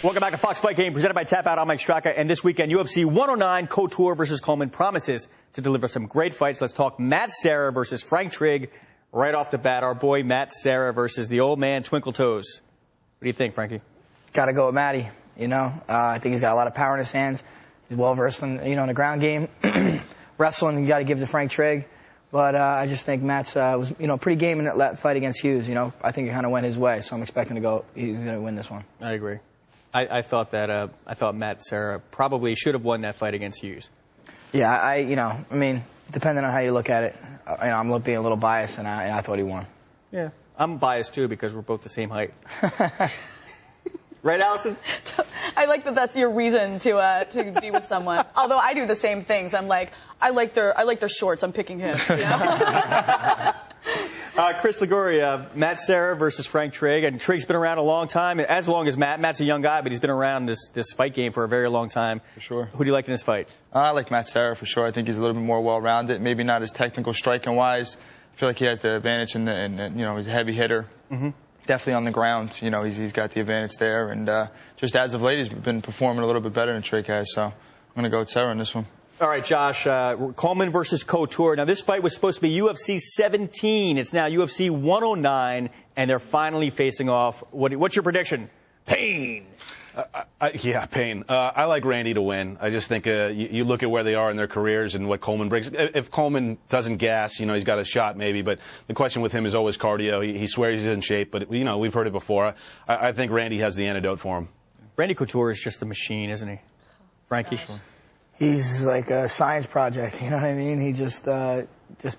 Welcome back to Fox Fight Game, presented by Tap Out. I'm Mike Straka, and this weekend, UFC 109, Couture versus Coleman promises to deliver some great fights. Let's talk Matt Serra versus Frank Trigg right off the bat. Our boy Matt Serra versus the old man Twinkle Toes. What do you think, Frankie? Got to go with Matty. I think he's got a lot of power in his hands. He's well versed in in the ground game. Wrestling, you got to give to Frank Trigg. But I just think Matt's was pretty game in that fight against Hughes. I think it kind of went his way, so I'm expecting to go. He's going to win this one. I agree. I thought Matt Serra probably should have won that fight against Hughes. Yeah, depending on how you look at it, I'm being a little biased, and I thought he won. Yeah, I'm biased too because we're both the same height. Right, Allison? I like that. That's your reason to be with someone. Although I do the same things. I'm like, I like their shorts. I'm picking him. Chris Liguori, Matt Serra versus Frank Trigg, and Trigg's been around a long time, as long as Matt. Matt's a young guy, but he's been around this fight game for a very long time. For sure. Who do you like in this fight? I like Matt Serra for sure. I think he's a little bit more well-rounded. Maybe not as technical striking-wise. I feel like he has the advantage, he's a heavy hitter. Mm-hmm. Definitely on the ground. He's got the advantage there, and just as of late, he's been performing a little bit better than Trigg has. So I'm going to go with Serra in this one. All right, Josh, Coleman versus Couture. Now, this fight was supposed to be UFC 17. It's now UFC 109, and they're finally facing off. What's your prediction? Pain. Yeah, Pain. I like Randy to win. I just think you look at where they are in their careers and what Coleman brings. If Coleman doesn't gas, he's got a shot maybe. But the question with him is always cardio. He swears he's in shape, but, we've heard it before. I think Randy has the antidote for him. Randy Couture is just a machine, isn't he? Frankie? Sure. He's like a science project, you know what I mean? He just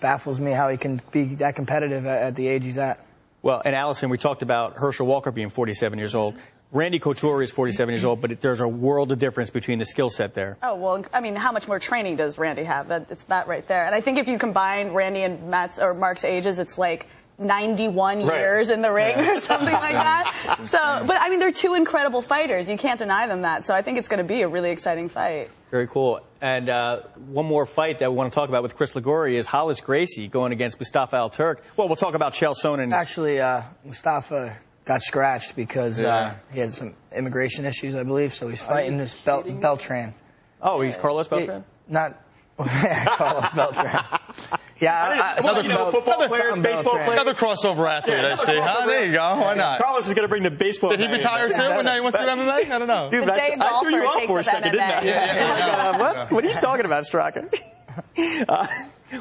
baffles me how he can be that competitive at the age he's at. Well, and Allison, we talked about Herschel Walker being 47 years old. Randy Couture is 47 years old, but there's a world of difference between the skill set there. Oh, well, how much more training does Randy have? It's that right there. And I think if you combine Randy and Mark's ages, it's like 91 years in the ring or something like that. So, but they're two incredible fighters. You can't deny them that. So I think it's going to be a really exciting fight. Very cool. And one more fight that we want to talk about with Chris Liguori is Hollis Gracie going against Mustafa Al-Turk. Well, we'll talk about Chael Sonnen. Actually, Mustafa got scratched because he had some immigration issues, I believe. So he's fighting this Beltran. Oh, he's Carlos Beltran? Not Carlos Beltran. Yeah, football players, baseball players. Another crossover athlete, I see. There you go. Why not? Carlos is going to bring the baseball. Did he retire too? Now he wants to do MMA? I don't know. Dude, I threw you off for a second, didn't I? What are you talking about, Straka?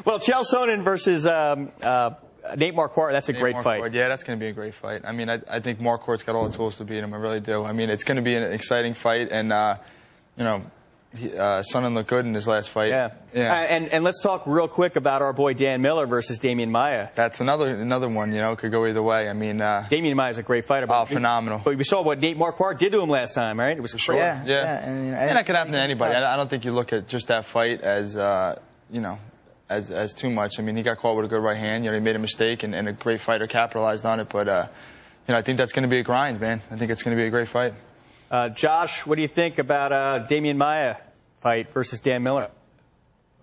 Well, Chael Sonnen versus Nate Marquardt, that's a great fight. Yeah, that's going to be a great fight. I think Marquardt's got all the tools to beat him. I really do. It's going to be an exciting fight, and Sonnen looked good in his last fight. Yeah. And let's talk real quick about our boy Dan Miller versus Damian Maia. That's another one. Could go either way. Damian Maia is a great fighter. Oh, phenomenal. But we saw what Nate Marquardt did to him last time, right? It was sure. Yeah. And that could happen to anybody. I don't think you look at just that fight as as too much. He got caught with a good right hand. He made a mistake, and a great fighter capitalized on it. But I think that's going to be a grind, man. I think it's going to be a great fight. Josh, what do you think about Damian Maia fight versus Dan Miller?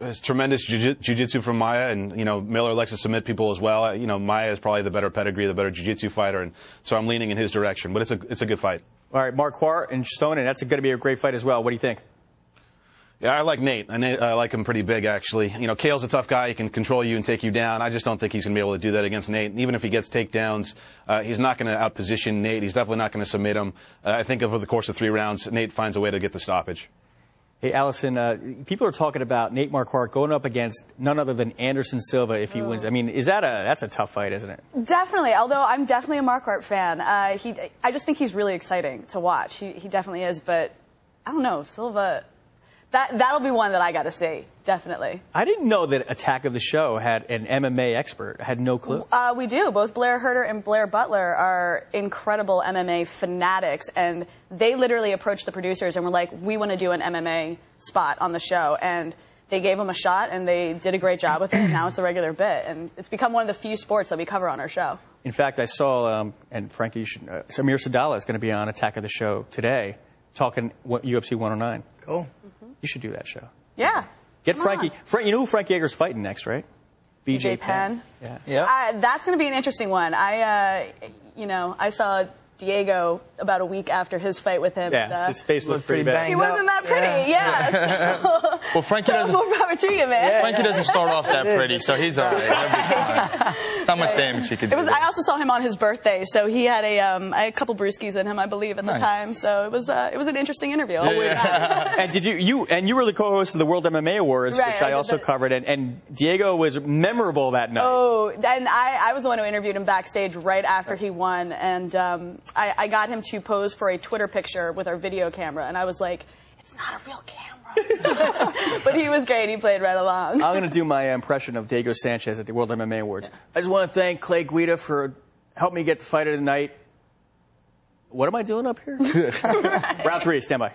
It's tremendous jiu-jitsu from Maia, and Miller likes to submit people as well. Maia is probably the better pedigree, the better jiu-jitsu fighter, and so I'm leaning in his direction. But it's a good fight. All right, Marquardt and Sonnen, that's going to be a great fight as well. What do you think? Yeah, I like Nate. I like him pretty big, actually. Kale's a tough guy. He can control you and take you down. I just don't think he's going to be able to do that against Nate. And even if he gets takedowns, he's not going to outposition Nate. He's definitely not going to submit him. I think over the course of 3 rounds, Nate finds a way to get the stoppage. Hey, Allison, people are talking about Nate Marquardt going up against none other than Anderson Silva if he wins. That's a tough fight, isn't it? Definitely, although I'm definitely a Marquardt fan. I just think he's really exciting to watch. He definitely is, but I don't know, Silva... That'll be one that I got to see, definitely. I didn't know that Attack of the Show had an MMA expert. I had no clue. We do. Both Blair Herter and Blair Butler are incredible MMA fanatics, and they literally approached the producers and were like, we want to do an MMA spot on the show. And they gave them a shot, and they did a great job with it, and now it's a regular bit. And it's become one of the few sports that we cover on our show. In fact, I saw, and Frankie, Samir Sadala is going to be on Attack of the Show today, talking UFC 109. Cool. You should do that show. Yeah. Get Frankie. You know who Frank Yeager's fighting next, right? BJ Penn. Yeah. That's going to be an interesting one. I saw Diego about a week after his fight with him. Yeah, his face looked pretty bad. He wasn't that pretty, yeah. So, well, Frankie doesn't. Frankie doesn't start off that pretty, so he's all right. Not much damage he could do. I also saw him on his birthday, so he had a couple brewskis in him, I believe, at the time. So it was an interesting interview. And did you were the co-host of the World MMA Awards, right, which I also covered, and Diego was memorable that night. Oh, and I was the one who interviewed him backstage right after he won, and I got him to pose for a Twitter picture with our video camera, and I was like, it's not a real camera. But he was great. He played right along. I'm going to do my impression of Diego Sanchez at the World MMA Awards. I just want to thank Clay Guida for helping me get the fight of the night. What am I doing up here? Round 3, stand by.